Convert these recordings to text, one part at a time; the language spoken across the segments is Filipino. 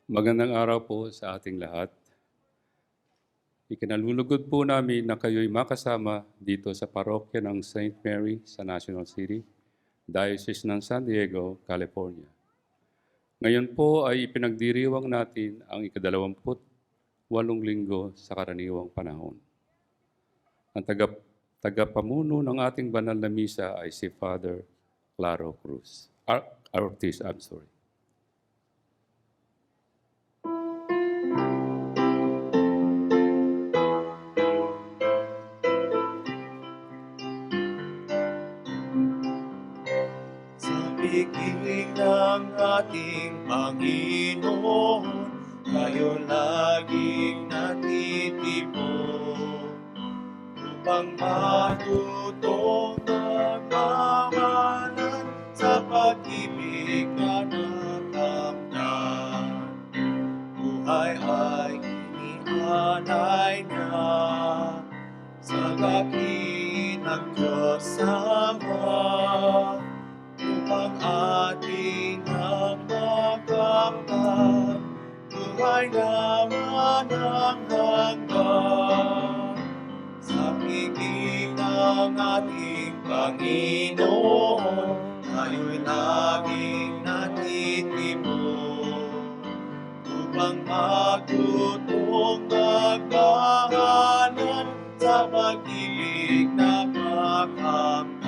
Magandang araw po sa ating lahat. Ikinalulugod po namin na kayo'y makasama dito sa parokya ng St. Mary sa National City, Diocese ng San Diego, California. Ngayon po ay ipinagdiriwang natin ang ika-28 linggo sa karaniwang panahon. Ang tagapamuno ng ating banal na misa ay si Father Claro Cruz. Ortiz, I'm sorry. Pikiling ng ating Panginoon, tayo laging natitipon, upang matutong nagmamahalan sa pag-ibig na natamtan. Buhay ay inialay niya sa dakilang Diyos Ama, upang ating napagkamtan, buhay naman ang hanggan. Sa piging ng ating Panginoon, tayo'y laging natitipon, upang matutong nagmahalan sa pag-ibig na makamtan,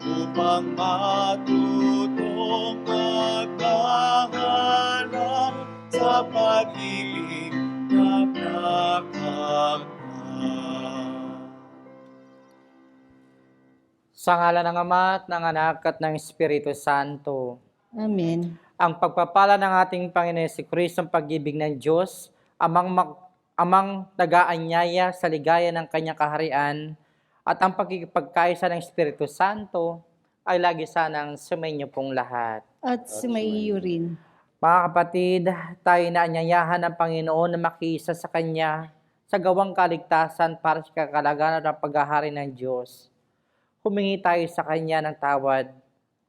upang matutong magmahalan sa pag-ibig na makamtan. Sa ngalan ng Ama at ng Anak at ng Espiritu Santo. Amen. Ang pagpapala ng ating Panginoon Jesucristo, ang pag-ibig ng Diyos, amang nag-aanyaya sa ligaya ng kanyang kaharian, at ang pagkikipagkaisa ng Espiritu Santo ay lagi sanang sumainyo pong lahat. At sumaiyo rin. Mga kapatid, tayo naanyayahan ng Panginoon na makiisa sa Kanya sa gawang kaligtasan para sa kakalaganan ng paghahari ng Diyos. Humingi tayo sa Kanya ng tawad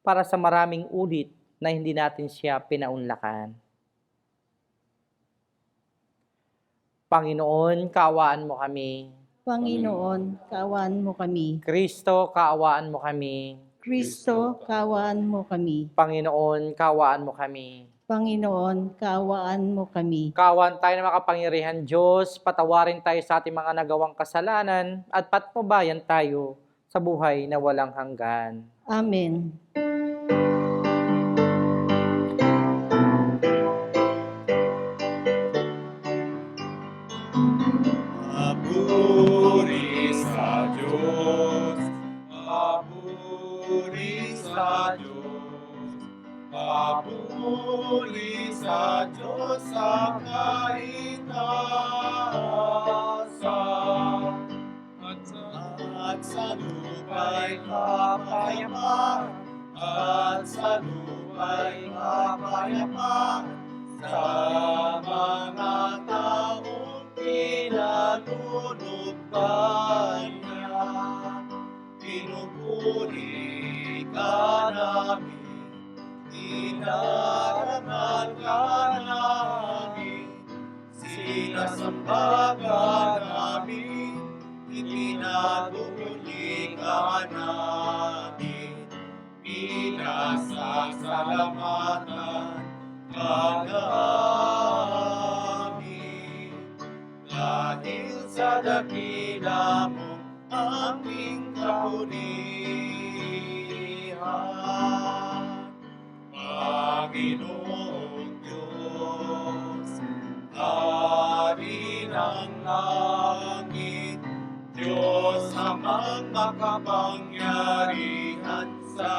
para sa maraming ulit na hindi natin siya pinaunlakan. Panginoon, kaawaan mo kami. Panginoon, kaawaan mo kami. Kristo, kaawaan mo kami. Kristo, kaawaan mo kami. Panginoon, kaawaan mo kami. Panginoon, kaawaan mo kami. Kaawaan tayo ng makapangyarihan Diyos, patawarin tayo sa ating mga nagawang kasalanan, at patnubayan tayo sa buhay na walang hanggan. Amen. Papuri sa Diyos, papuri sa Diyos, papuri sa Diyos sa kaitaasan, at sa lupa'y kapayapaan, at sa lupa'y kapayapaan, sa mga taong pinalulugtan niya. Pinupuri ka namin, dinarangal ka namin, sinasamba ka namin, itinatuli ka namin, pinasasalamatan ka namin. Dahil sa dakila mo aming kapurihan, Panginoong Diyos, Hari ng langit, Diyos amang makapangyarihan sa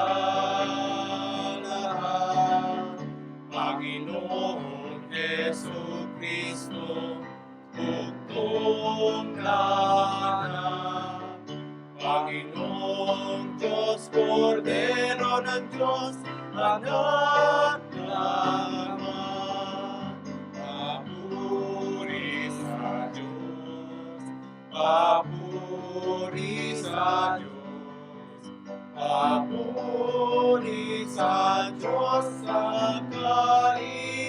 lahat, Panginoong Jesucristo, bugtong lahat, Panginoong Diyos, Kordero ng Diyos, anak ng Ama, papuri sa Diyos, papuri sa Diyos, papuri sa Diyos sa kaitaasan.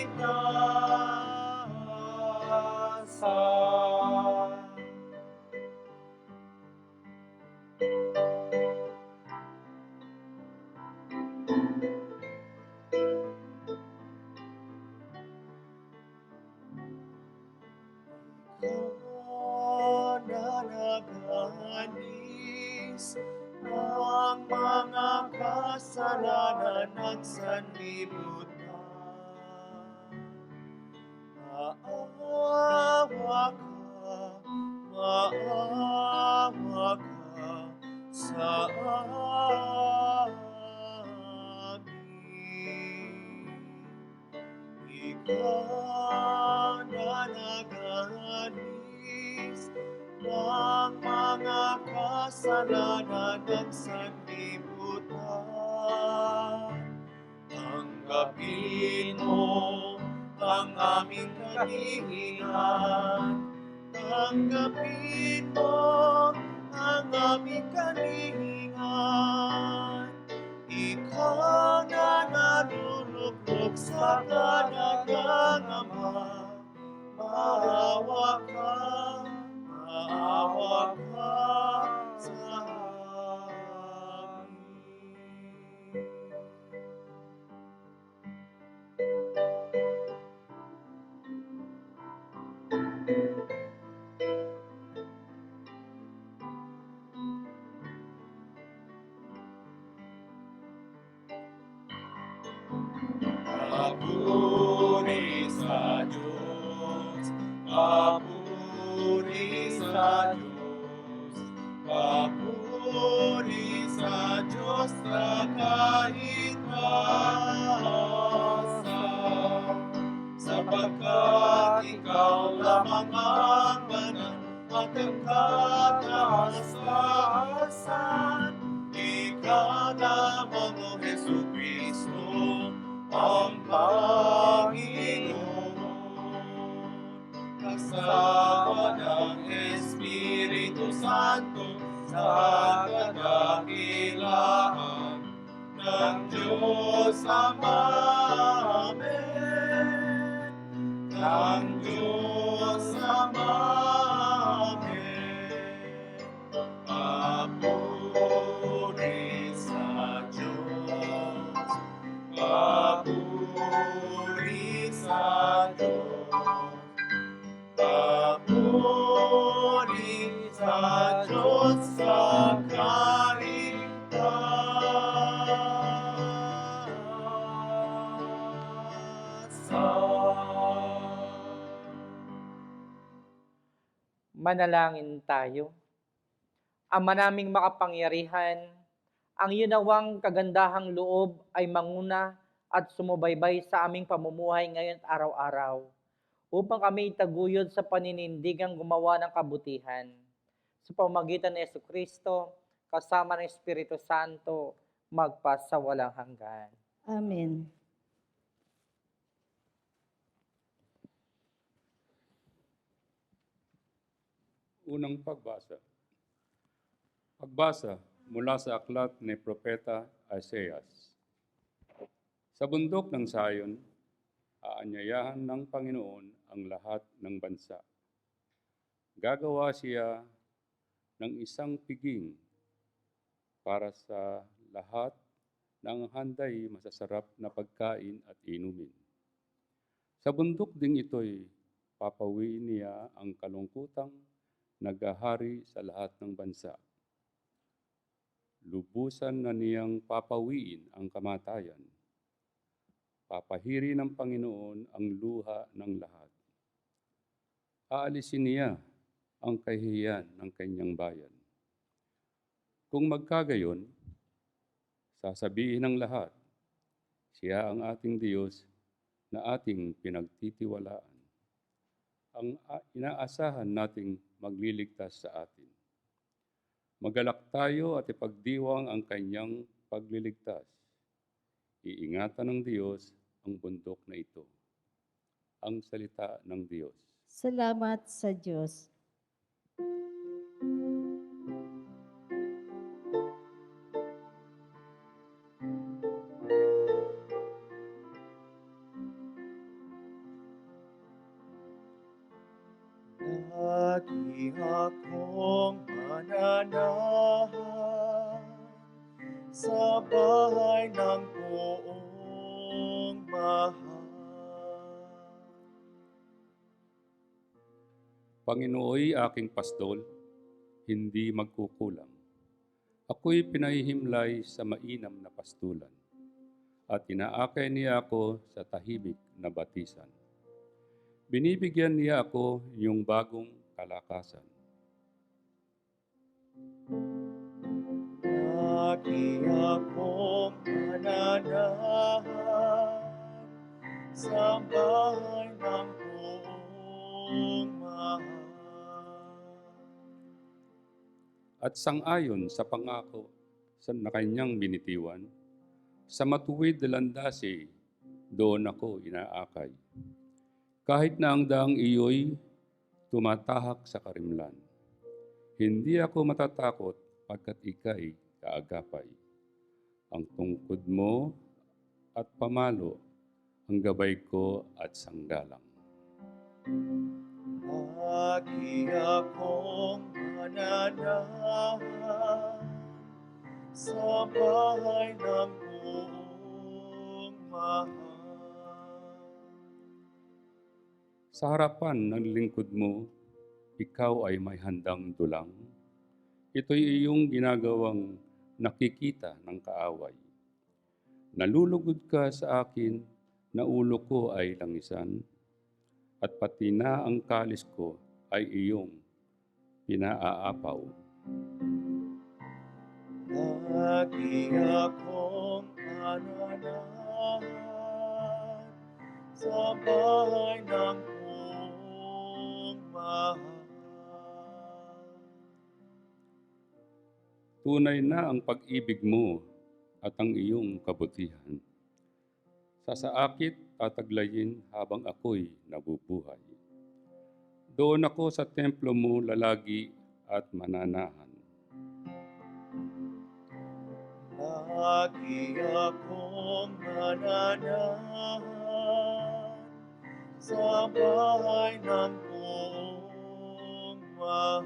kasalanan ng sanlibutan. Maawa ka sa amin. Ikaw na nag-alis ng mga kasalanan ng sanlibutan. Tanggapin mo ang aming kahilingan. Tanggapin mo ang aming kahilingan. Ikaw na naruluklok sa kanan ng Ama. Maawa ka sa amin. Papuri sa Diyos, papuri sa Diyos, papuri sa Diyos na kaitaasan. Sapagkat ikaw lamang ang banal at nagkataas-taasan. Ikaw lamang, O Jesucristo, ang Panginoon. Kasama ng Espiritu Santo sa kadakilaan ng Diyos Ama. Amen. Ng Diyos Ama. Amen. Papuri sa Diyos. Papuri sa Diyos. Papuri sa Diyos sa Manalangin tayo. Ama naming makapangyarihan, ang iyong kagandahang loob ay manguna at sumubaybay sa aming pamumuhay ngayon at araw-araw, upang kami itaguyod sa paninindigang gumawa ng kabutihan. Sa pamamagitan ni Jesucristo, kasama ng Espiritu Santo, magpasawalang hanggan. Amen. Unang pagbasa. Pagbasa mula sa aklat ni Propeta Isaias. Sa bundok ng Sayon, aanyayahan ng Panginoon ang lahat ng bansa. Gagawa siya ng isang piging para sa lahat ng handay masasarap na pagkain at inumin. Sa bundok ding ito'y papawiin niya ang kalungkutang naghahari sa lahat ng bansa. Lubusan na niyang papawiin ang kamatayan. Papahiri ng Panginoon ang luha ng lahat. Aalisin niya ang kahihiyan ng kanyang bayan. Kung magkagayon, sasabihin ng lahat, siya ang ating Diyos na ating pinagtitiwalaan. Ang inaasahan nating magliligtas sa atin. Magalak tayo at ipagdiwang ang kanyang pagliligtas. Iingatan ng Diyos ang bundok na ito. Ang salita ng Diyos. Salamat sa Diyos. Lagi akong mananahan sa bahay ng buong mahal. Panginooy aking pastol, hindi magkukulang. Ako'y pinahihimlay sa mainam na pastulan at inaakay niya ako sa tahimik na batisan. Binibigyan niya ako yung bagong kalakasan. Lagi akong mananahan sa bahay ng buong mahal. At sangayon sa pangako na kanyang binitiwan, sa matuwid na landasi, doon ako inaakay. Kahit na ang daang iyo'y tumatahak sa karimlan, hindi ako matatakot pagkat ika'y kaagapay. Ang tungkod mo at pamalo, ang gabay ko at sanggalang. Lagi akong mananahan sa bahay ng buong mahal. Sa harapan ng lingkod mo, ikaw ay may handang dulang. Ito'y iyong ginagawang nakikita ng kaaway. Nalulugod ka sa akin na ulo ko ay langisan, at pati na ang kalis ko ay iyong pinaaapaw. Lagi akong mananahan sa bahay ng buong mahal. Tunay na ang pag-ibig mo at ang iyong kabutihan. Sa saakit tataglayin habang ako'y nabubuhay. Doon ako sa templo mo lalagi at mananahan. Lagi akong mananahan sa bahay ng buong mahal.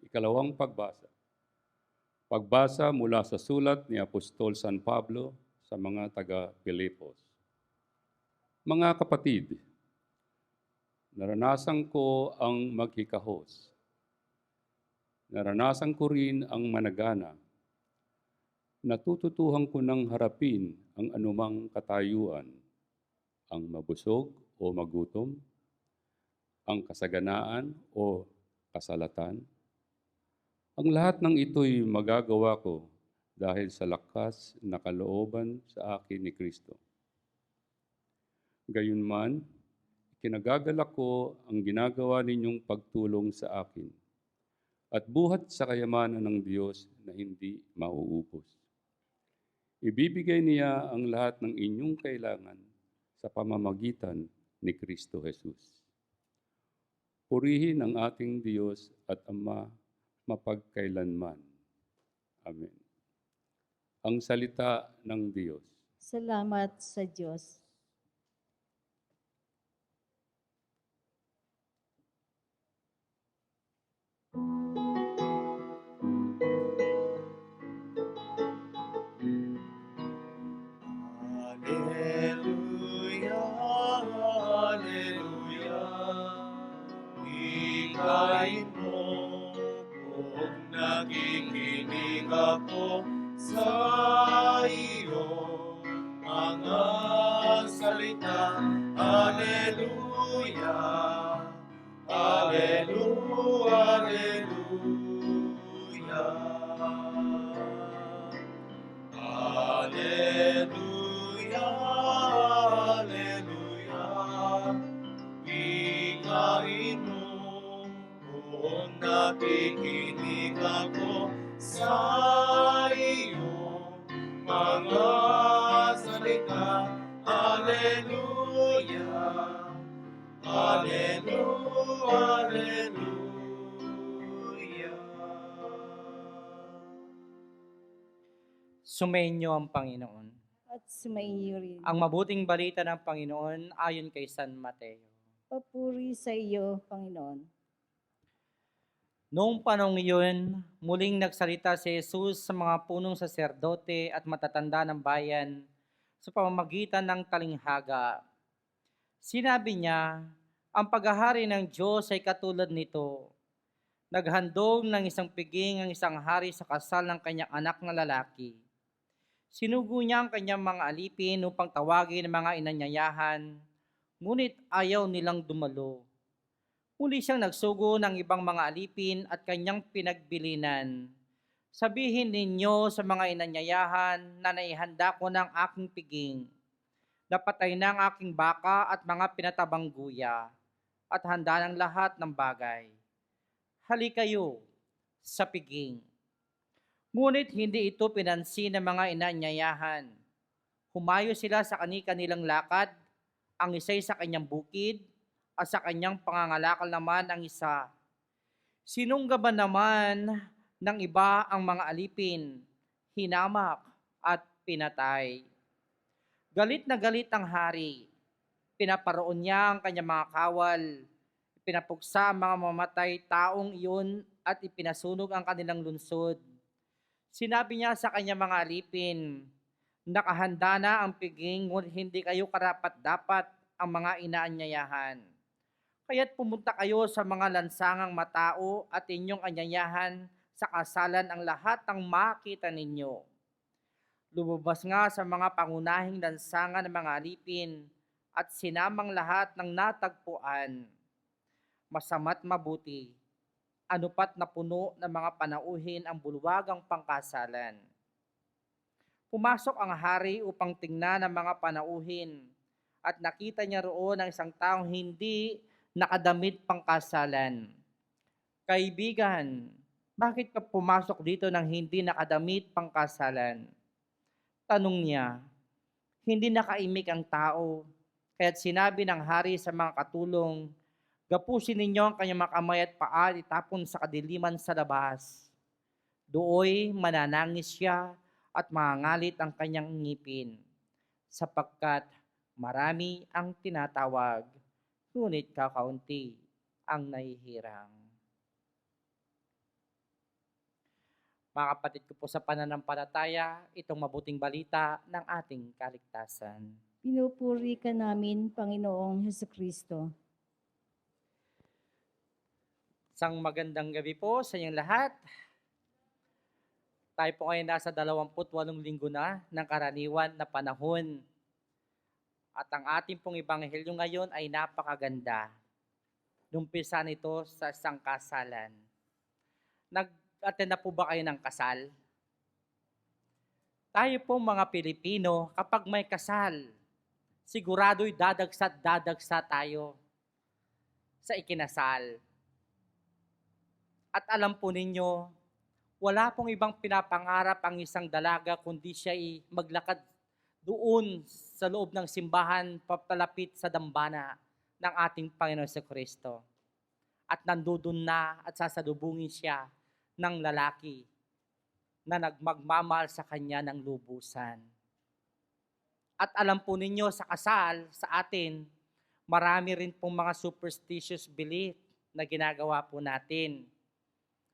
Ikalawang pagbasa. Pagbasa mula sa sulat ni Apostol San Pablo sa mga taga-Pilipos. Mga kapatid, naranasan ko ang maghikahos. Naranasan ko rin ang managana. Natututuhan ko ng harapin ang anumang katayuan, ang mabusog o magutom, ang kasaganaan o kasalatan. Ang lahat ng ito'y magagawa ko dahil sa lakas na kalooban sa akin ni Kristo. Gayunman, kinagagalak ko ang ginagawa ninyong pagtulong sa akin at buhat sa kayamanan ng Diyos na hindi mauubos. Ibibigay niya ang lahat ng inyong kailangan sa pamamagitan ni Kristo Jesus. Purihin ang ating Diyos at Ama mapagkailanman. Amen. Ang salita ng Diyos. Salamat sa Diyos. Hallelujah, hallelujah. Hikain mo kung nakikinig ako sa iyo mga salita. Hallelujah, hallelujah, hallelujah. Hallelujah, hallelujah. Hikain mo kung nakikinig ako sa iyo mga salita. Hallelujah, hallelujah, hallelujah. Sumainyo ang Panginoon. At sumaiyo rin. Ang mabuting balita ng Panginoon ayon kay San Mateo. Papuri sa iyo, Panginoon. Noong panong iyon, muling nagsalita si Jesus sa mga punong saserdote at matatanda ng bayan sa pamamagitan ng talinghaga. Sinabi niya, ang paghahari ng Diyos ay katulad nito. Naghandog ng isang piging ang isang hari sa kasal ng kanyang anak na lalaki. Sinugo niya ang kanyang mga alipin upang tawagin ang mga inanyayahan, ngunit ayaw nilang dumalo. Muli siyang nagsugo ng ibang mga alipin at kanyang pinagbilinan. Sabihin ninyo sa mga inanyayahan na naihanda ko ng aking piging. Napatay na ang aking baka at mga pinatabang guya at handa ng lahat ng bagay. Halikayo sa piging. Ngunit hindi ito pinansin ng mga inanyayahan. Humayo sila sa kani-kanilang lakad, ang isa'y sa kanyang bukid, at sa kanyang pangangalakal naman ang isa. Sinunggaban naman ng iba ang mga alipin, hinamak at pinatay. Galit na galit ang hari. Pinaparoon niya ang kanyang mga kawal. Pinapuksa ang mga mamatay taong iyon at ipinasunog ang kanilang lunsod. Sinabi niya sa kanyang mga alipin, nakahanda na ang piging, ngunit hindi kayo karapat-dapat ang mga inaanyayahan. Kaya't pumunta kayo sa mga lansangang matao at inyong anyayahan sa kasalan ang lahat ng makita ninyo. Lumabas nga sa mga pangunahing lansangan ng mga alipin at sinamang lahat ng natagpuan. Masama't mabuti, anupat na puno ng mga panauhin ang bulwagang pangkasalan. Pumasok ang hari upang tingnan ang mga panauhin at nakita niya roon ang isang taong hindi nakadamit pangkasalan. Kaibigan, bakit ka pumasok dito ng hindi nakadamit pangkasalan? Tanong niya, hindi nakaimik ang tao, kaya't sinabi ng hari sa mga katulong, gapusin ninyo ang kanyang mga kamay at paa, itapon sa kadiliman sa labas. Dooy mananangis siya at mangangalit ang kanyang ngipin, sapagkat marami ang tinatawag, ngunit kakaunti ang nahihirang. Mga kapatid ko po sa pananampalataya, itong mabuting balita ng ating kaligtasan. Pinupuri ka namin, Panginoong Hesukristo. Isang magandang gabi po sa inyong lahat. Tayo po ngayon nasa 28 linggo na ng karaniwan na panahon. At ang ating pong ebanghelyo ngayon ay napakaganda. Numpisa nito sa isang kasalan. Nag-attend na po ba kayo ng kasal? Tayo po mga Pilipino, kapag may kasal, sigurado'y dadagsa tayo sa ikinasal. At alam po ninyo, wala pong ibang pinapangarap ang isang dalaga kundi siya ay maglakad doon sa loob ng simbahan papalapit sa dambana ng ating Panginoon sa Kristo. At nandoon na at sasalubungin siya ng lalaki na nagmagmamahal sa kanya ng lubusan. At alam po ninyo sa kasal, sa atin, marami rin pong mga superstitious belief na ginagawa po natin.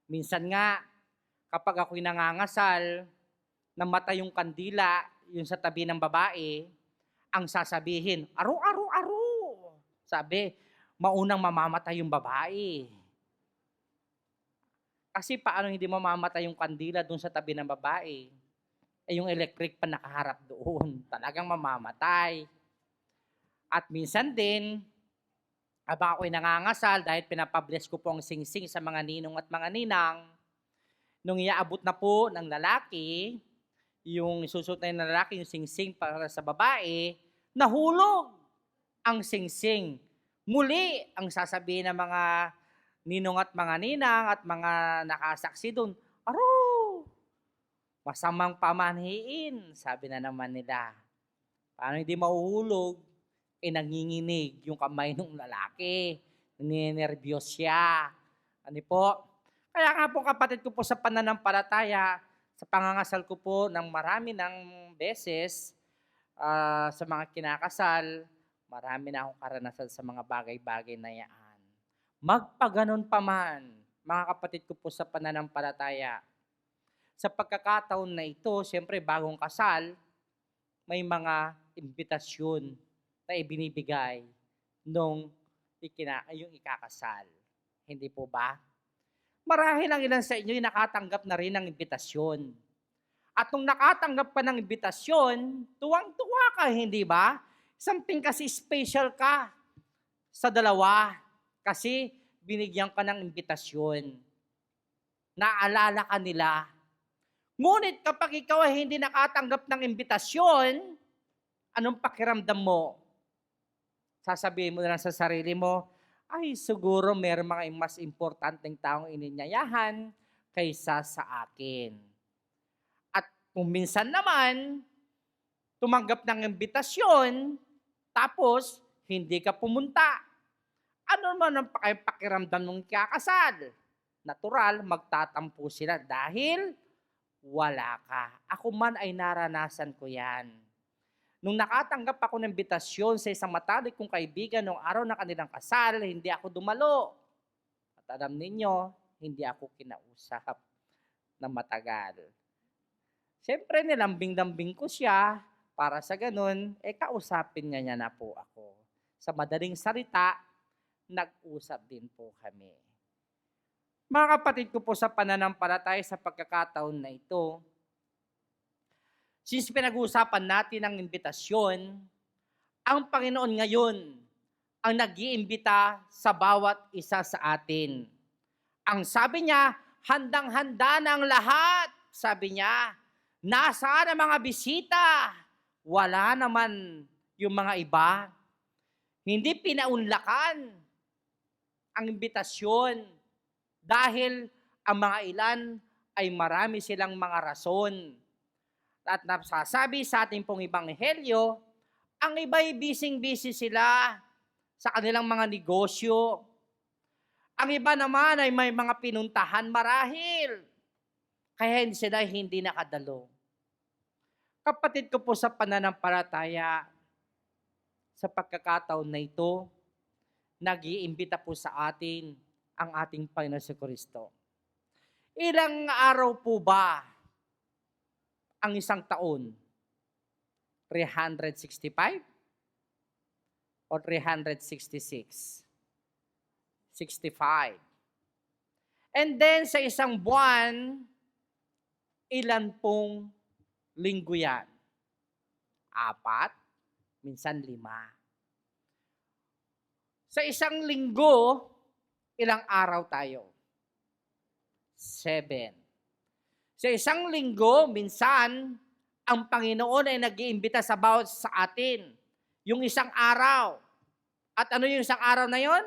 Minsan nga, kapag ako'y nangangasal, namatay yung kandila, yung sa tabi ng babae, ang sasabihin, aro. Sabi, maunang mamamatay yung babae. Kasi paano hindi mamamatay yung kandila doon sa tabi ng babae? Eh yung electric pa nakaharap doon, talagang mamamatay. At minsan din, habang ako'y nangangasal, dahil pinapabless ko po ang singsing sa mga ninong at mga ninang, nung iaabot na po ng lalaki, yung isusuot na yung lalaki, yung singsing para sa babae, nahulog ang singsing. Muli, ang sasabihin ng mga ninong at mga ninang at mga nakasaksi doon, aro, masamang pamanhiin, sabi na naman nila. Paano hindi mahuhulog? Nanginginig yung kamay ng lalaki. Ninenervyos siya. Ano po? Kaya nga po kapatid ko po sa pananampalataya, sa pangangasal ko po ng marami ng beses, sa mga kinakasal, marami na akong karanasan sa mga bagay-bagay na yan. Magpaganon pa man, mga kapatid ko po sa pananampalataya, sa pagkakataon na ito, siyempre bagong kasal, may mga imbitasyon na ibinibigay nung yung ikakasal. Hindi po ba? Marahil ang ilan sa inyo ay nakatanggap na rin ng imbitasyon. At nung nakatanggap ka ng imbitasyon, tuwang-tuwa ka, hindi ba? Something kasi special ka sa dalawa kasi binigyan ka ng imbitasyon. Naalala ka nila. Ngunit kapag ikaw ay hindi nakatanggap ng imbitasyon, anong pakiramdam mo? Sasabihin mo na lang sa sarili mo, ay siguro meron mga mas importanteng taong ininyayahan kaysa sa akin. At kung minsan naman, tumanggap ng imbitasyon, tapos hindi ka pumunta. Ano naman ang pakiramdam ng kakasal? Natural, magtatampo sila dahil wala ka. Ako man ay naranasan ko yan. Nung nakatanggap ako ng imbitasyon sa isang matalik kong kaibigan noong araw ng kanilang kasal, hindi ako dumalo. At alam ninyo, hindi ako kinausap na matagal. Siyempre, nilambing-lambing ko siya para sa ganun, kausapin niya na po ako. Sa madaling salita, nag-usap din po kami. Mga kapatid ko po sa pananampalataya sa pagkakataon na ito, since pinag-uusapan natin ang imbitasyon, ang Panginoon ngayon ang nag-iimbita sa bawat isa sa atin. Ang sabi niya, handang-handa na ang lahat. Sabi niya, nasaan ang mga bisita? Wala naman yung mga iba. Hindi pinaunlakan ang imbitasyon dahil ang mga ilan ay marami silang mga rason. At nasasabi sa ating pong ebanghelyo, ang iba'y busy sila sa kanilang mga negosyo. Ang iba naman ay may mga pinuntahan marahil, kaya sila hindi nakadalo. Kapatid ko po sa pananampalataya, sa pagkakataon na ito, nag-iimbita po sa atin ang ating Panginoon sa Kristo. Ilang araw po ba ang isang taon? 365? O 366? 65. And then sa isang buwan, ilan pong linggo yan? 4, minsan 5. Sa isang linggo, ilang araw tayo? 7. Sa isang linggo, minsan, ang Panginoon ay nag-iimbita sa bawat sa atin. Yung isang araw. At ano yung isang araw na yon?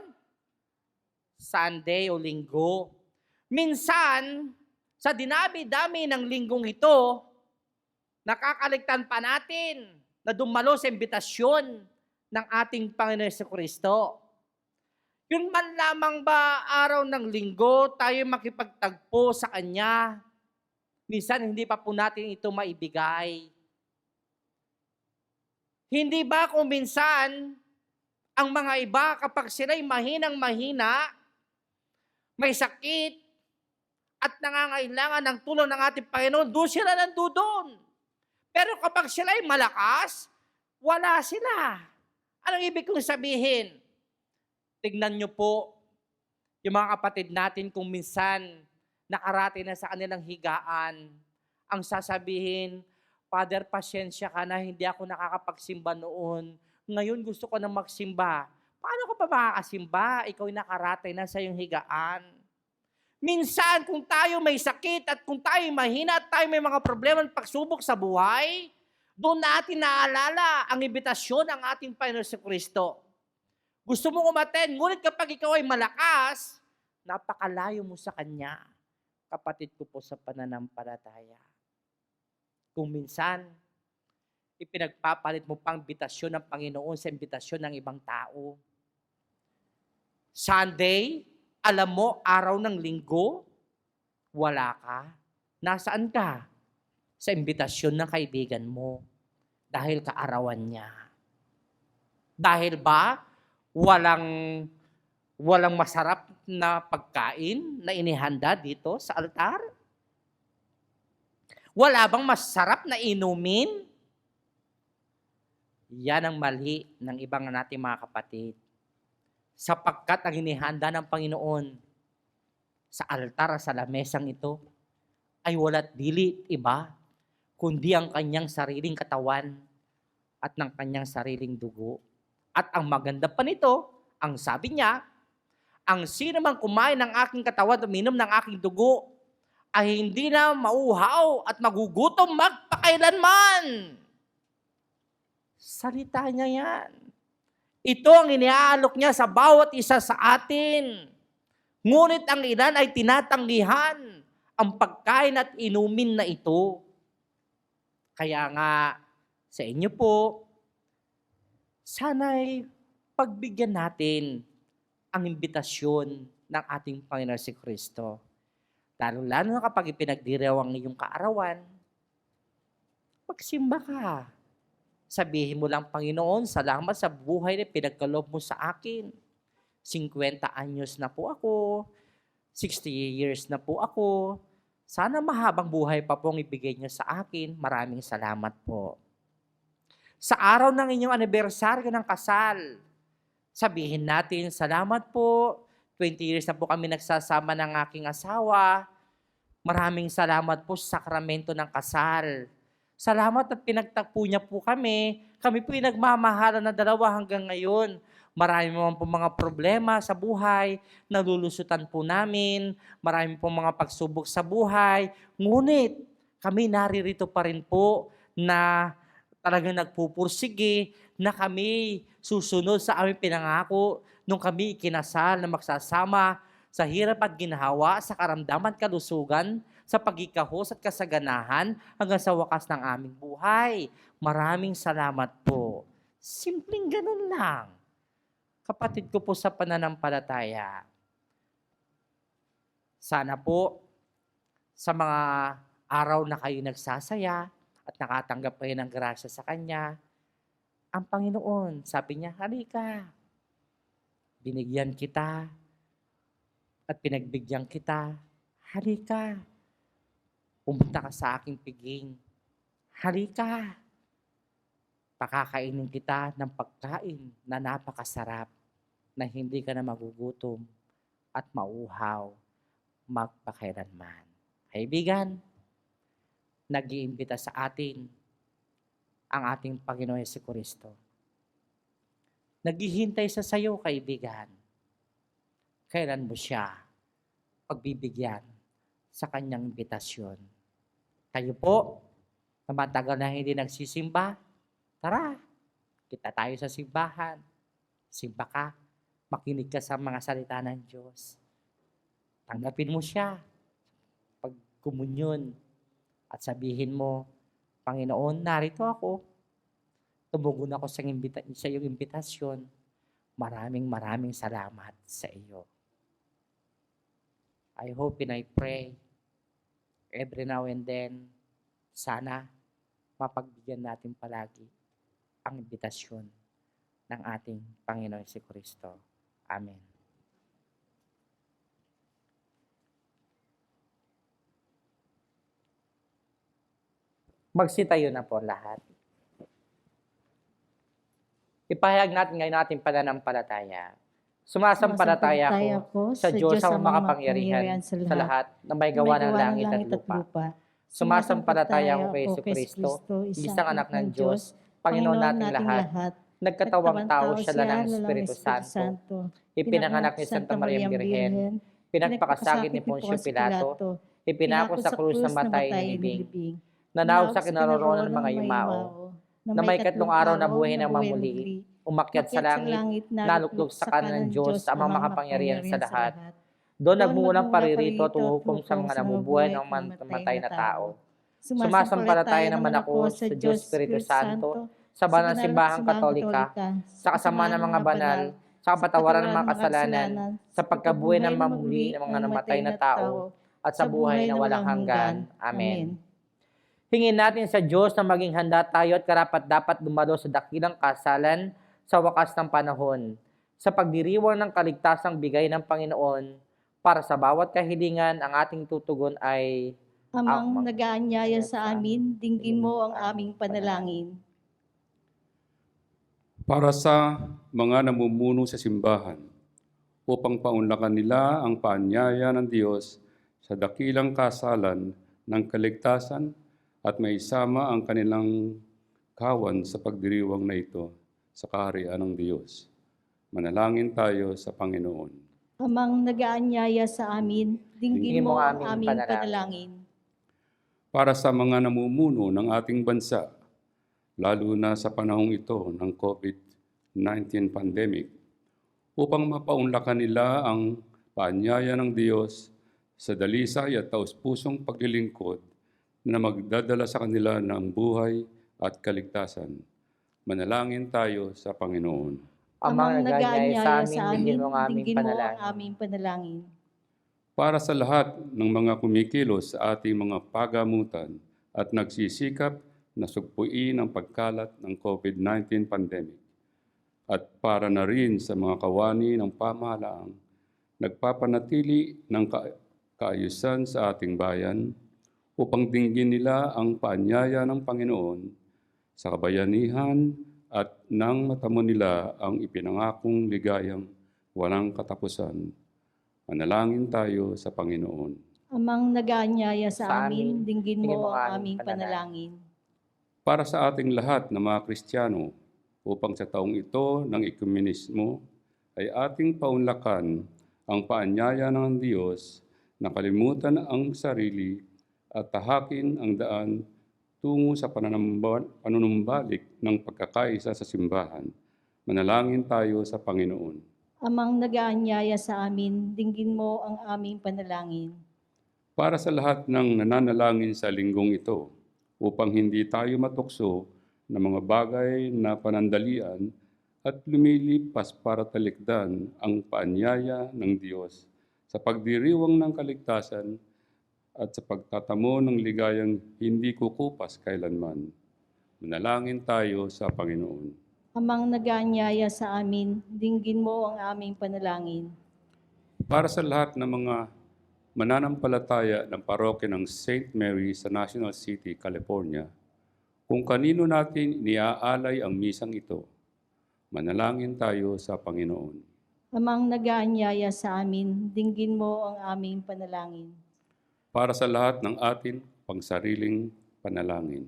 Sunday o linggo. Minsan, sa dinabi-dami ng linggong ito, nakakaligtan pa natin na dumalo sa imbitasyon ng ating Panginoon sa Kristo. Yun man lamang ba araw ng linggo tayo makipagtagpo sa Kanya? Minsan hindi pa po natin ito maibigay. Hindi ba kung minsan ang mga iba kapag sila'y mahinang-mahina, may sakit, at nangangailangan ng tulong ng ating Panginoon, doon sila nandoon. Pero kapag sila'y malakas, wala sila. Anong ibig kong sabihin? Tignan nyo po yung mga kapatid natin kung minsan nakarating na sa kanilang higaan. Ang sasabihin, Father, pasyensya ka na, hindi ako nakakapagsimba noon. Ngayon gusto ko na magsimba. Paano ka pa makakasimba? Ikaw ay nakarating na sa iyong higaan. Minsan, kung tayo may sakit at kung tayo mahina at tayo may mga problema at pagsubok sa buhay, doon natin naalala ang imbitasyon ng ating Panginoon sa Kristo. Gusto mo umaten, ngunit kapag ikaw ay malakas, napakalayo mo sa Kanya. Kapatid ko po sa pananampalataya. Kung minsan, ipinagpapalit mo pang imbitasyon ng Panginoon sa imbitasyon ng ibang tao. Sunday, alam mo, araw ng linggo, wala ka. Nasaan ka? Sa imbitasyon ng kaibigan mo. Dahil kaarawan niya. Dahil ba, walang masarap na pagkain na inihanda dito sa altar? Wala bang masarap na inumin? Yan ang mali ng ibang nating mga kapatid. Sapagkat ang inihanda ng Panginoon sa altar sa lamesang ito ay wala't dili iba, kundi ang kanyang sariling katawan at ng kanyang sariling dugo. At ang maganda pa nito, ang sabi niya, ang sino mang kumain ng aking katawan at uminom ng aking dugo ay hindi na mauhaw at magugutom magpakailanman. Salita niya yan. Ito ang iniaalok niya sa bawat isa sa atin. Ngunit ang ilan ay tinatanggihan ang pagkain at inumin na ito. Kaya nga sa inyo po, sana'y pagbigyan natin ang imbitasyon ng ating Panginoon si Kristo. Lalo-lalo na kapag ipinagdiriwang ang iyong kaarawan, magsimba ka. Sabihin mo lang, Panginoon, salamat sa buhay na pinagkaloob mo sa akin. 50 anyos na po ako, 60 years na po ako. Sana mahabang buhay pa pong ibigay niyo sa akin. Maraming salamat po. Sa araw ng inyong anibersaryo ng kasal, sabihin natin, salamat po. 20 years na po kami nagsasama ng aking asawa. Maraming salamat po sa sakramento ng kasal. Salamat at pinagtagpo niya po kami. Kami po nagmamahalan na dalawa hanggang ngayon. Marami naman po mga problema sa buhay, nalulusutan po namin. Marami po mga pagsubok sa buhay. Ngunit kami naririto pa rin po na talagang nagpupursige na kami susunod sa aming pinangako nung kami kinasal na magsasama sa hirap at ginhawa, sa karamdaman at kalusugan, sa pagkikahos at kasaganahan hanggang sa wakas ng aming buhay. Maraming salamat po. Simpleng ganun lang. Kapatid ko po sa pananampalataya, sana po sa mga araw na kayo nagsasaya at nakatanggap kayo ng grasya sa Kanya, ang Panginoon, sabi niya, halika, binigyan kita at pinagbigyan kita, halika, pumunta ka sa aking piging, halika, pakakainin kita ng pagkain na napakasarap, na hindi ka na magugutom at mauhaw magpakailanman. Kaibigan, nag-iimbita sa atin ang ating Panginoon Jesucristo. Naghihintay sa sayo, kaibigan. Kailan mo siya pagbibigyan sa kanyang imbitasyon? Kayo po, na matagal na hindi nagsisimba, tara, kita tayo sa simbahan. Simba ka, makinig ka sa mga salita ng Diyos. Tanggapin mo siya pag komunyon at sabihin mo, Panginoon, narito ako. Tumugon ako sa iyong imbitasyon. Maraming salamat sa iyo. I hope and I pray every now and then, sana mapagbigyan natin palagi ang imbitasyon ng ating Panginoon si Kristo. Amen. Magsitayo na po lahat. Ipahayag natin ngayon ating pananampalataya. Sumasampalataya ako sa Diyos ang makapangyarihan sa lahat na may gawa ng langit at lupa. Sumasampalataya ako kay Jesucristo, isang anak ng Diyos, Panginoon nating lahat, nagkatawang tao siya lang ng Espiritu Santo, ipinanganak ni Santa Maria Birhen, pinagpakasakit ni Poncio Pilato, ipinako sa krus na matay ni libing, nanawag sa kinaroroonan ng mga yumao, na may katlong araw na buhay na mamuli, umakyat sa langit, naluklog sa kanan ng Diyos sa amang makapangyarihan sa lahat. Doon nagmumulang paririto at uhukom sa mga nabubuhay ng mamatay na tao. Sumasampalataya naman ako sa Diyos Espiritu Santo, sa banal na simbahang Katolika, sa kasama ng mga banal, sa kapatawaran ng mga kasalanan, sa pagkabuhay ng mamuli ng mga namatay na tao, at sa buhay na walang hanggan. Amen. Hingin natin sa Diyos na maging handa tayo at karapat-dapat dumalo sa dakilang kasalan sa wakas ng panahon, sa pagdiriwang ng kaligtasang bigay ng Panginoon. Para sa bawat kahilingan, ang ating tutugon ay, Amang nag-aanyaya sa amin, dinggin mo ang aming panalangin. Para sa mga namumuno sa simbahan, upang paunlakan nila ang paanyaya ng Diyos sa dakilang kasalan ng kaligtasan at maisama ang kanilang kawan sa pagdiriwang na ito sa kaharian ng Diyos. Manalangin tayo sa Panginoon. Amang nag-aanyaya sa amin, dinggin mo ang aming panalangin. Para sa mga namumuno ng ating bansa, lalo na sa panahong ito ng COVID-19 pandemic, upang mapaunlakan nila ang paanyaya ng Diyos sa dalisay at taus-pusong paglilingkod na magdadala sa kanila ng buhay at kaligtasan. Manalangin tayo sa Panginoon. Amang nag-aanyaya sa amin, dinggin mo ang panalangin. aming panalangin. Para sa lahat ng mga kumikilos sa ating mga pagamutan at nagsisikap na sugpuin ang pagkalat ng COVID-19 pandemic, at para na rin sa mga kawani ng pamahalaang nagpapanatili ng kaayusan sa ating bayan upang dinggin nila ang paanyaya ng Panginoon sa kabayanihan at nang matamo nila ang ipinangakong ligayang walang katapusan. Manalangin tayo sa Panginoon. Amang nag-aanyaya sa amin, dinggin dinggin mo ang aming panalangin. Para sa ating lahat na mga Kristiyano, upang sa taong ito ng ekumenismo ay ating paunlakan ang paanyaya ng Diyos na kalimutan ang sarili at tahakin ang daan tungo sa panunumbalik ng pagkakaisa sa simbahan. Manalangin tayo sa Panginoon. Amang nag-aanyaya sa amin, dinggin mo ang aming panalangin. Para sa lahat ng nananalangin sa linggong ito, upang hindi tayo matukso ng mga bagay na panandalian at lumilipas para talikdan ang paanyaya ng Diyos sa pagdiriwang ng kaligtasan at sa pagtatamo ng ligayang hindi kukupas kailanman. Manalangin tayo sa Panginoon. Amang nag-aanyaya sa amin, dinggin mo ang aming panalangin. Para sa lahat ng mga mananampalataya ng parokya ng St. Mary sa National City, California, kung kanino natin niaalay ang misang ito, manalangin tayo sa Panginoon. Amang nag-aanyaya sa amin, dinggin mo ang aming panalangin. Para sa lahat ng atin pangsariling panalangin.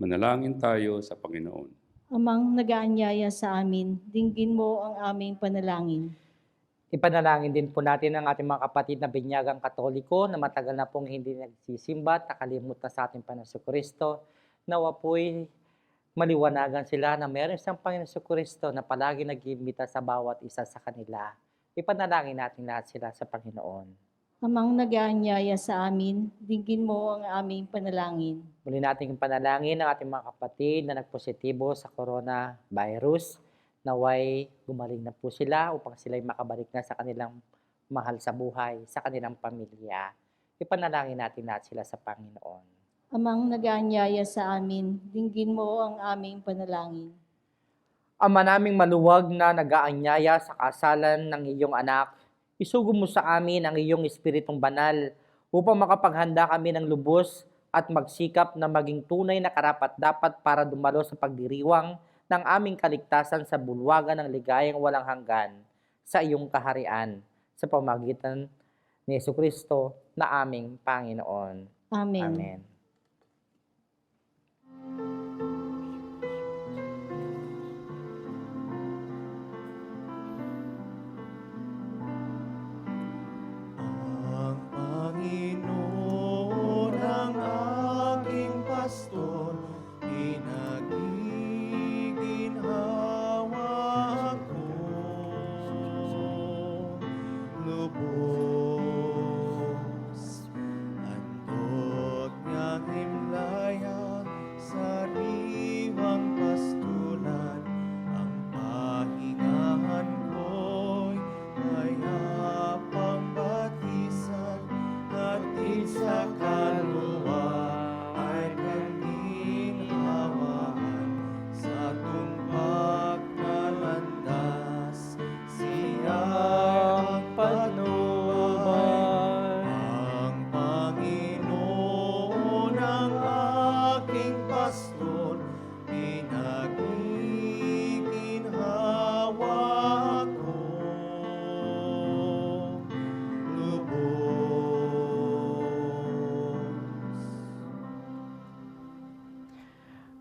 Manalangin tayo sa Panginoon. Amang nag-aanyaya sa amin, dinggin mo ang aming panalangin. Ipanalangin din po natin ang ating mga kapatid na binyagang Katoliko na matagal na pong hindi nagsisimba at nakalimutan sa ating Panginoon Kristo. Nawa po'y maliwanagan sila na meron isang Panginoon Kristo na palagi nag-iimbita sa bawat isa sa kanila. Ipanalangin natin lahat sila sa Panginoon. Amang nag-aanyaya sa amin, dinggin mo ang aming panalangin. Muli nating panalangin ang ating mga kapatid na nagpositibo sa coronavirus. Naway gumaling na po sila upang sila'y makabalik na sa kanilang mahal sa buhay, sa kanilang pamilya. Ipanalangin natin lahat sila sa Panginoon. Amang nag-aanyaya sa amin, dinggin mo ang aming panalangin. Ama naming maluwag na nag-aanyaya sa kasalan ng iyong anak, isugo mo sa amin ang iyong Espiritong Banal upang makapaghanda kami ng lubos at magsikap na maging tunay na karapat-dapat para dumalo sa pagdiriwang ng aming kaligtasan sa bulwagan ng ligayang walang hanggan sa iyong kaharian sa pamagitan ni Jesucristo na aming Panginoon. Amen. Amen. Ang Panginoon ang aking pastor, pinagiginhawa ako. Lubos, handog niya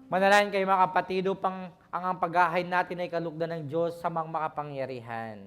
Manalangin kayo mga kapatid upang ang paghahain natin ay kalugdan ng Diyos sa mga makapangyarihan.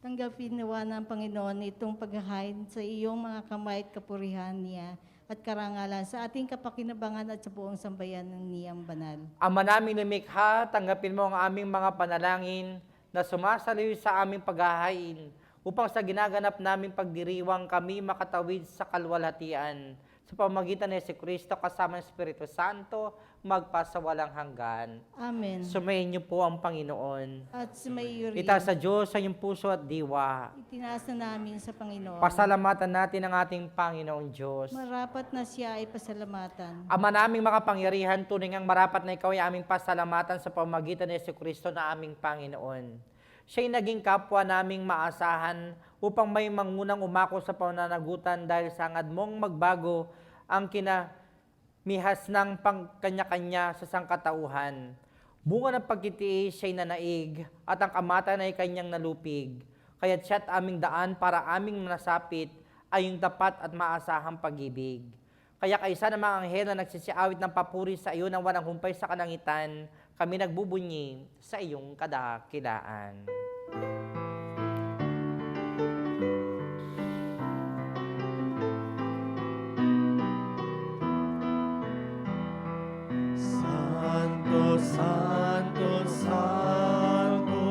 Tanggapin nawa ng Panginoon itong paghahain sa iyong mga kamay at kapurihan niya at karangalan sa ating kapakinabangan at sa buong sambayan ng niyang banal. Ama naming lumikha, tanggapin mo ang aming mga panalangin na sumasaliw sa aming paghahain upang sa ginaganap naming pagdiriwang kami makatawid sa kalwalhatian sa pamamagitan ni Jesucristo kasama ng Espiritu Santo magpasawalang hanggan. Amen. Sumayin niyo po ang Panginoon. At sumayo rin, Itaas sa Diyos sa inyong puso at diwa. itinaas na namin sa Panginoon. Pasalamatan natin ang ating Panginoong Diyos. Marapat na siya ay pasalamatan. Ama naming makapangyarihan, tunay ngang marapat na ikaw ay aming pasalamatan sa pamamagitan ni Jesucristo na aming Panginoon. Siya'y naging kapwa naming maasahan upang may mangunang umako sa pananagutan dahil sa hangad mong magbago ang kinamihas ng pangkanya-kanya sa sangkatauhan. Bunga ng pagtitiis siya'y nanaig at ang kamatayan ay kanyang nalupig. Kaya't siya't aming daan para aming nasapit ay yung tapat at maasahang pag-ibig. Kaya kaisa ng mga anghel na nagsisiawit ng papuri sa iyo nang walang humpay sa kalangitan, kami nagbubunyi sa iyong kadakilaan. Santo, Santo, Santo,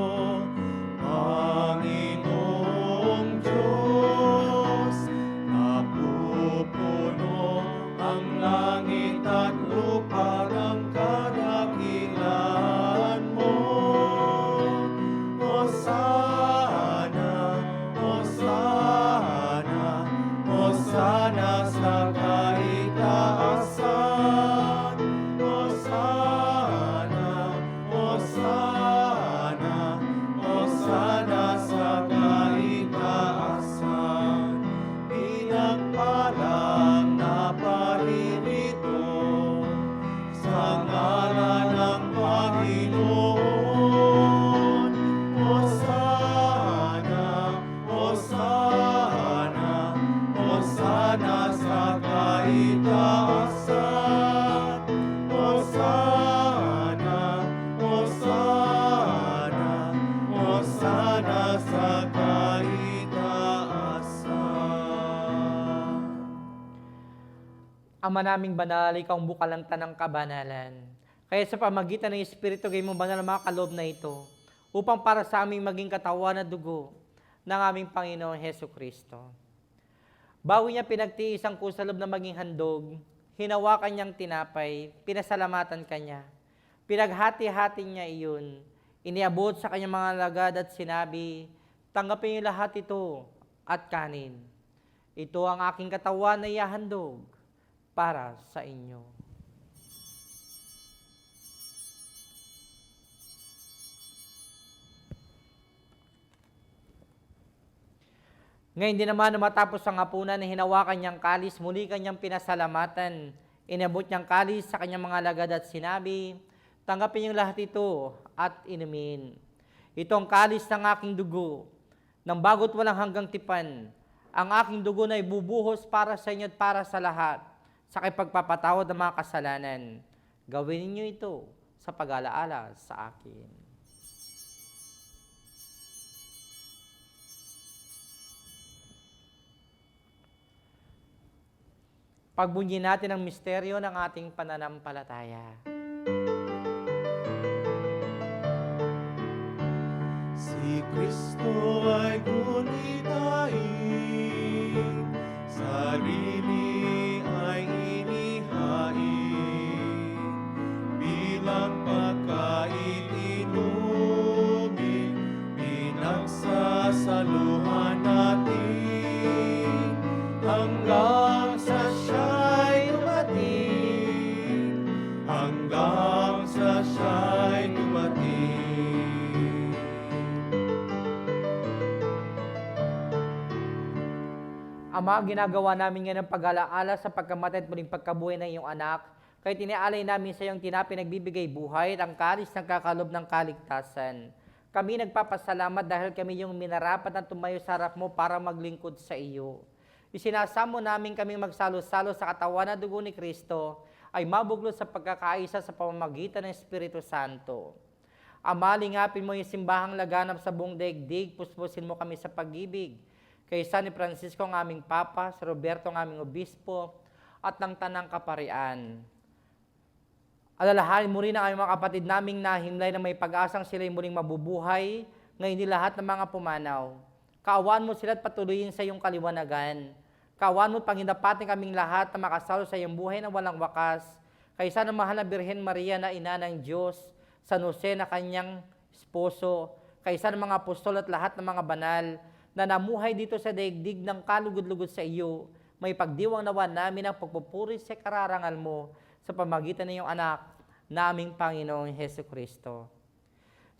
Panginoong Diyos, napupuno ang langit at lupa ng kadakilan mo. Hosana, Hosana, Hosana sa kaitaasan. Hosana, Hosana, Hosana sa kaitaasan. Pinagpalang na paririto sa ngalan ng Panginoon. Hosana, Hosana, Hosana sa kaitaasan. Hosana, Hosana, Hosana sa kaitaasan. Ama naming banal, ikaw ang bukal ng tanang kabanalan. Kaya sa pamagitan ng Espiritu, gayon mo banal ang mga kaloob na ito, upang para sa aming maging katawan at dugo ng aming Panginoon Heso Kristo. Bago niya pinagtiis ang kusaloob na maging handog, hinawakan niyang tinapay, pinasalamatan kanya. Pinaghati-hati niya iyon, iniabot sa kanyang mga lagad at sinabi, tanggapin niyo lahat ito at kanin. Ito ang aking katawan na ihahandog para sa inyo. Ngayon din naman, matapos ang hapunan, hinawakan niyang kalis, muli kanyang pinasalamatan. Inabot niyang kalis sa kanyang mga lagad at sinabi, tanggapin niyo lahat ito at inumin. Ito ang kalis ng aking dugo, ng bago't walang hanggang tipan. Ang aking dugo na ibubuhos para sa inyo at para sa lahat, sa pagpapatawad ng mga kasalanan. Gawin niyo ito sa pag-alaala sa akin. Pagbunyi natin ang misteryo ng ating pananampalataya. Si Kristo ay gunitain, sarili ay inihain, bilang pagkain inumin, pinagsasaluhan natin, hanggang sa siya'y dumating, hanggang sa siya'y dumating. Ama, ginagawa namin ngayon ang pag-alaala sa pagkamatay at muling pagkabuhay ng iyong anak. Kaya tinialay namin sa iyong tinapay nagbibigay buhay at ang kalis ng kakalob ng kaligtasan. Kami nagpapasalamat dahil kami yung minarapat na tumayo sa harap mo para maglingkod sa iyo. Isinasamo namin kaming magsalo-salo sa katawan at dugo ni Kristo ay mabuklod sa pagkakaisa sa pamamagitan ng Espiritu Santo. Ama, lingapin mo yung simbahang laganap sa buong daigdig, puspusin mo kami sa pag-ibig. Kay San Francisco ang aming Papa, si Roberto ang aming Obispo, at ng Tanang Kaparian. Alalahanin mo rin ang aming mga kapatid naming nahimlay na may pag-asang sila'y muling mabubuhay, ngayon ni lahat ng mga pumanaw. Kaawaan mo sila at patuloyin sa iyong kaliwanagan. Kaawaan mo at panginapating kaming lahat na makasalo sa iyong buhay na walang wakas. Kaysa ng mahal na Birhen Maria na ina ng Diyos, San Jose na kanyang esposo, kaysa ng mga apostol at lahat ng mga banal na namuhay dito sa daigdig ng kalugod-lugod sa iyo, may pagdiwang nawa namin ang pagpupuri sa kararangal mo sa pamagitan ng iyong anak, naming Panginoong Hesus Kristo.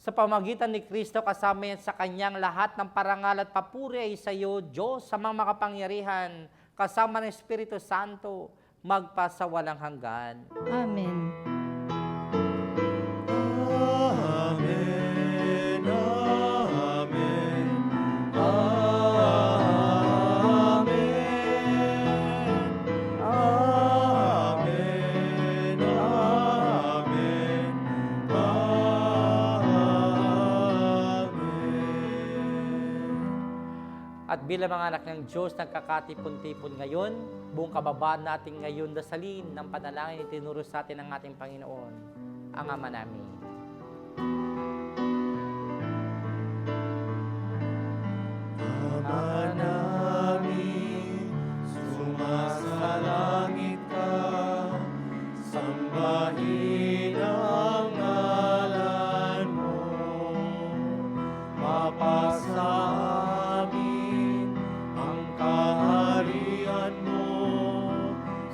Sa pamagitan ni Kristo kasama yan sa kanyang lahat ng parangal at papuri ay sa iyo, Diyos, sa mga makapangyarihan, kasama ng Espiritu Santo, magpasawalang hanggan. Amen. Amen. Amen. Amen. Amen. Amen. At bilang mga anak ng Diyos, nagkakatipon-tipon ngayon, buong kababaan natin ngayon dasalin ng panalangin itinuro sa atin ng ating Panginoon, ang Ama namin. Ama namin, sumasalangit ka, sambahin ang ngalan mo, mapasa amin ang kaharian mo,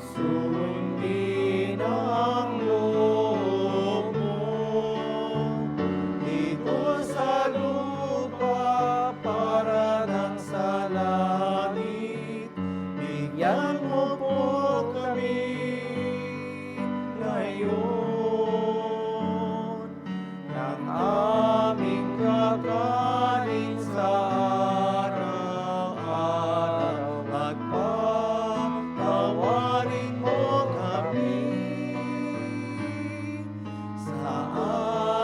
sundin ang loob mo, dito sa lupa para ng sa langit. Bigyan mo po kami ngayon ng aming kakanin sa araw-araw at patawarin mo kami sa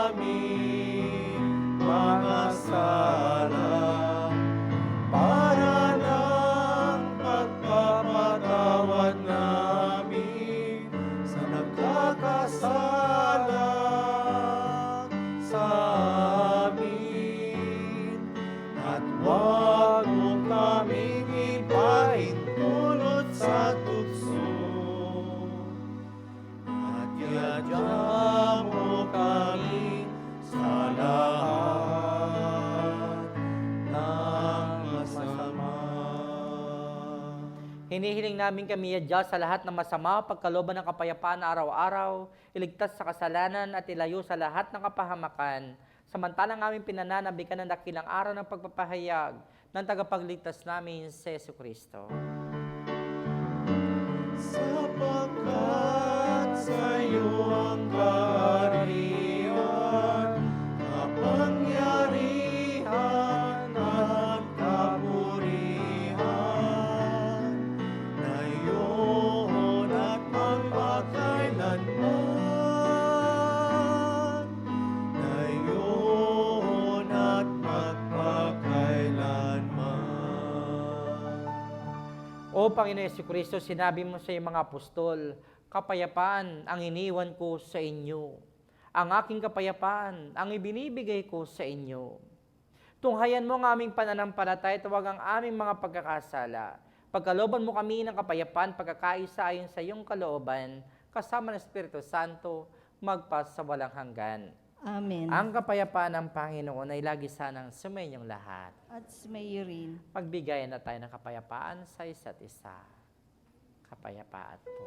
aming mga sala para ng pagpapatawad namin sa nagkakasala sa amin, at huwag mo kaming ipahintulot sa tukso, at iadya mo kami sa lahat ng masama. Hinihiling namin kami, Diyos, sa lahat ng masama, pagkalooban ng kapayapaan na araw-araw, iligtas sa kasalanan at ilayo sa lahat ng kapahamakan, samantalang aming pinananabikan ng dakilang araw ng pagpapahayag ng tagapagligtas namin si Jesu Kristo. Sapagkat sa'yo ang kaharian, kapangyarihan at kapurihan, ngayon at magpakailanman, ngayon at magpakailanman. O Panginoon Jesucristo, sinabi mo sa iyong mga apostol, kapayapaan ang iniwan ko sa inyo. Ang aking kapayapaan ang ibinibigay ko sa inyo. Tunghayan mo ang aming pananampalataya, tawag ang aming mga pagkakasala. Pagkalooban mo kami ng kapayapaan, pagkakaisa ayon sa iyong kalooban, kasama ng Espiritu Santo, magpasawalang hanggan. Amen. Ang kapayapaan ng Panginoon ay lagi sanang sumainyong lahat. At sumayo rin. Pagbigayan na tayo ng kapayapaan sa isa't isa. Kapayapaan po.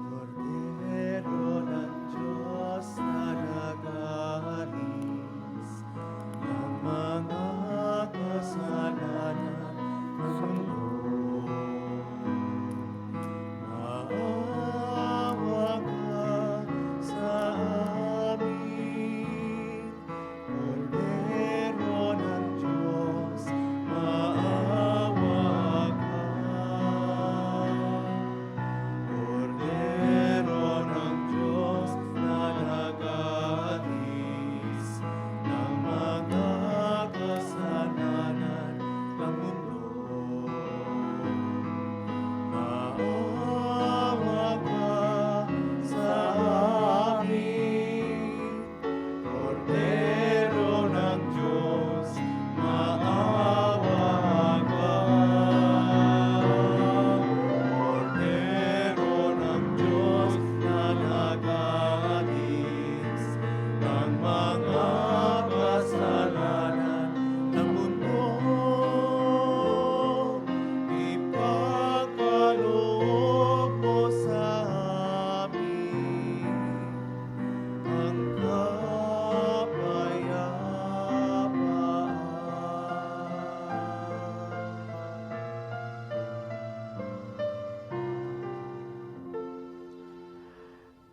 Kordero ng Diyos na nag-aalis ng mga kasalanan ng mundo, maawa ka sa amin. O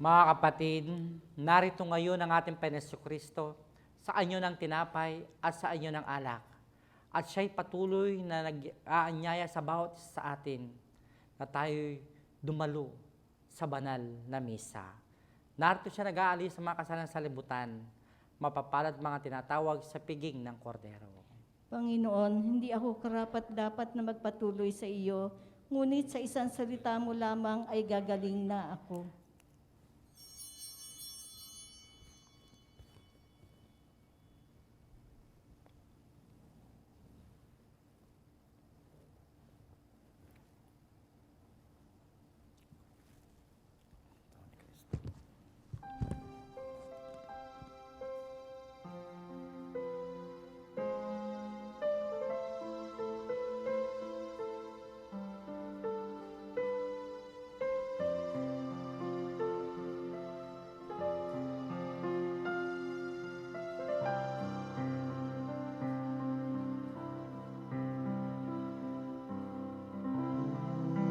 Mga kapatid, narito ngayon ang ating Panginoon Kristo sa anyo ng tinapay at sa anyo ng alak. At siya'y patuloy na nag-aanyaya sa bawat isa sa atin na tayo'y dumalo sa banal na misa. Narito siya nag-aalis sa mga kasalanan sa libutan, mapapalad mga tinatawag sa piging ng kordero. Panginoon, hindi ako karapat-dapat na magpatuloy sa iyo, ngunit sa isang salita mo lamang ay gagaling na ako.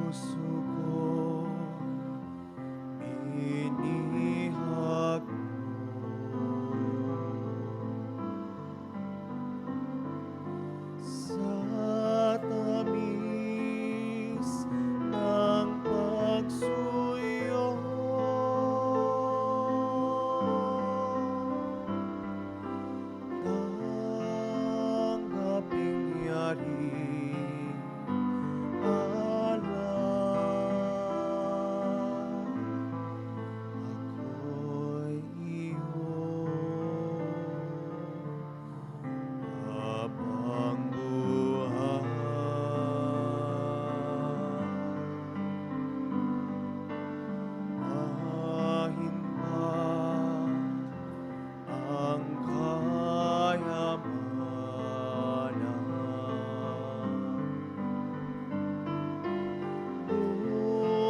Puso ko inihag sa tamis ng pagsuyo. Tanggaping yari ako'y iyong habang buhay. Ahin pa ang kayamanan, buhat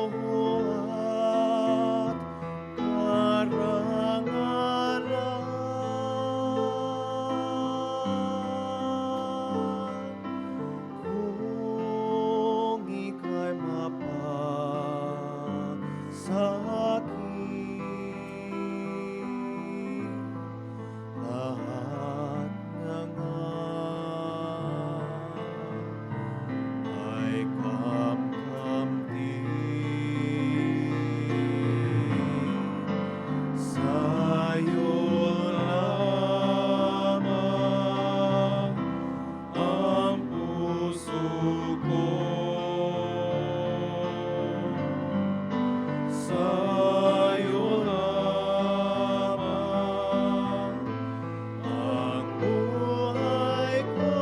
karangalan, kung ika'y mapasakit, lahat na nga ay kamkamti. Sa'yo lamang ang puso ko, sa'yo lamang ang buhay ko.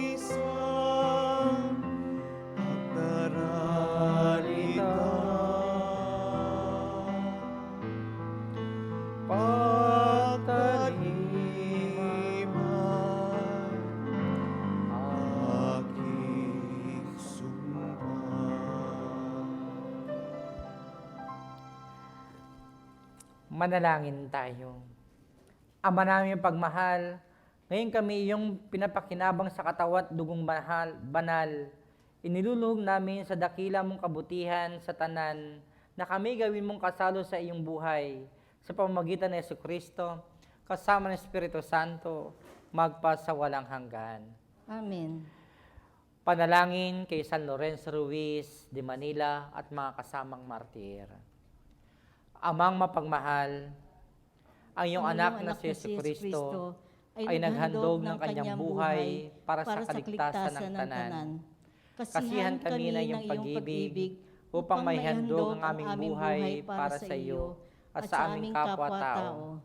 Kalinisan at daralita, pagtaliman aking sumpa. Manalangin tayo. Ama namin pagmahal, ngayon kami iyong pinapakinabang sa katawan at dugong banal. Iniluluhog namin sa dakila mong kabutihan sa tanan na kami gawin mong kasalo sa iyong buhay sa pamamagitan ng Jesucristo kasama ng Espiritu Santo magpa sa walang hanggan. Amen. Panalangin kay San Lorenzo Ruiz de Manila at mga kasamang martir. Amang mapagmahal, ang iyong anak na si Jesucristo ay naghandog ng kanyang buhay para sa kaligtasan ng tanan. Kasihan kami ng iyong pag-ibig upang may handog ang aming buhay para sa iyo at sa aming kapwa-tao.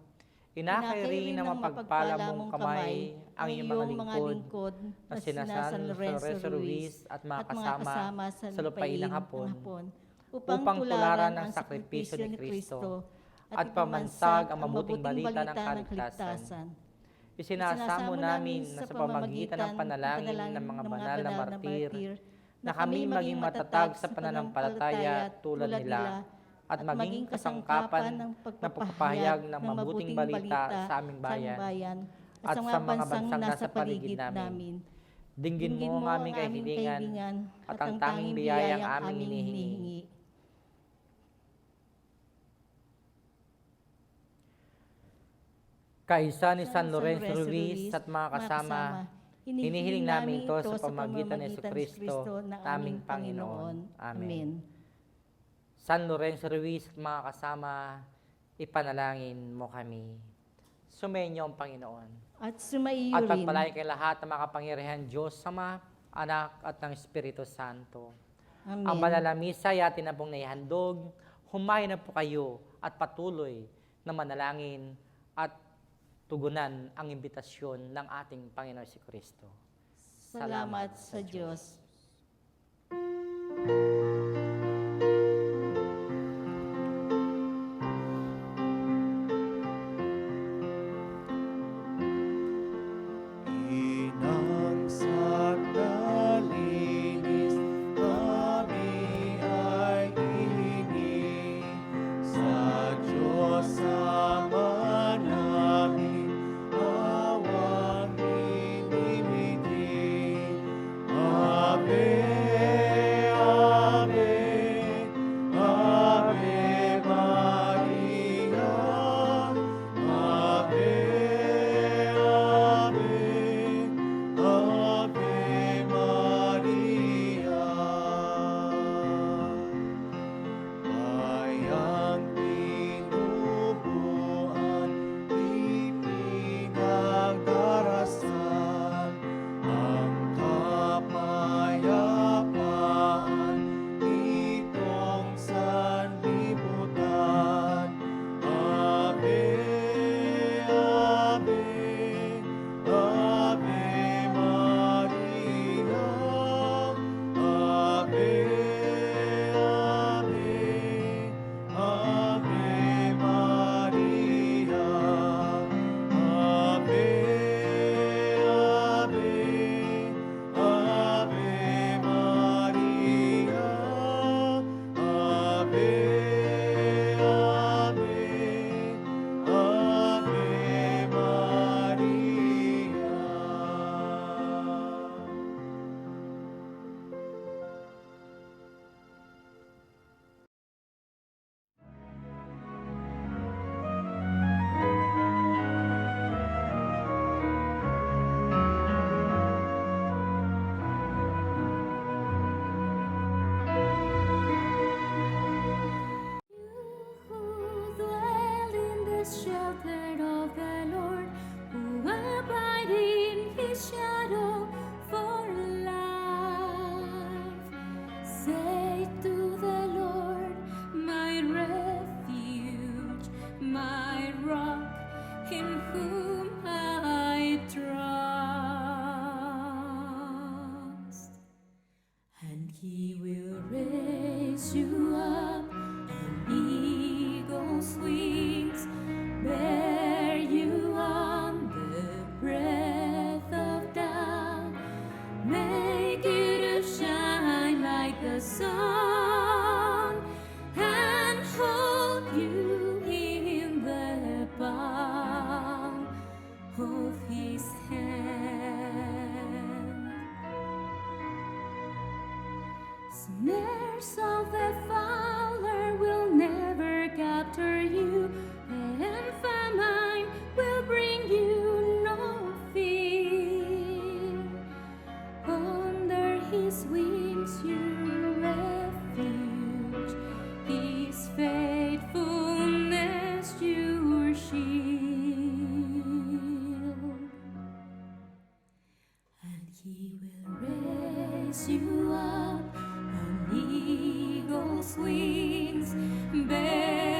Inakay na mapagpala mong kamay ang iyong mga lingkod na sina San Lorenzo Ruiz at mga kasama sa lupain ng Hapon upang tularan ang sakripisyo ni Kristo at pamansag ang mabuting balita ng kaligtasan. Isinasamo namin na sa pamamagitan ng panalangin ng mga banal na martir na kami maging matatag sa pananampalataya tulad nila at maging kasangkapan ng pagpapahayag ng mabuting balita sa aming bayan at sa mga bansang nasa paligid namin. Dinggin mo ang aming kahilingan at ang tanging biyayang aming hinihingi. Kaisa ni San Lorenzo Ruiz at mga kasama, hinihiling namin ito sa pamagitan ni Jesucristo na aming Panginoon. Amen. San Lorenzo Ruiz at mga kasama, ipanalangin mo kami. Sumayin niyo ang Panginoon. At sumaiyo At rin. pagpalain kay lahat ng makapangyarihan Diyos, Ama, Anak at ng Espiritu Santo. Amen. Ang banal na misa ay atin na pong naihandog. Humayo na po kayo at patuloy na manalangin at tugunan ang imbitasyon ng ating Panginoon Jesucristo. Salamat sa Diyos. Inang sa linis, kami ay hihingi sa Diyos Ama namin, awang inimigin. Ave, Ave, Ave Maria, Ave, Ave, Ave Maria. Bayang pinubuan, ipinagdarasan ang kapayapaan nitong sanlibutan. Ave, Ave, Ave Maria, Ave, Ave, Ave Maria, Ave, Ave, Ave Maria, Ave, Ave, Ave Who dwell in the shelter of the Lord, who abide in his shadow for life. Say to the Lord, my refuge, my rock, in whom I trust. And he will raise you up on eagle's wings, bear you on the breath of dawn, make you to shine like the sun, and hold you in the palm of his hand. Snares of the fowler will never capture you, and famine will bring you no fear. Under his wings your refuge, his faithfulness your shield. And he will raise you up on eagle's wings, bear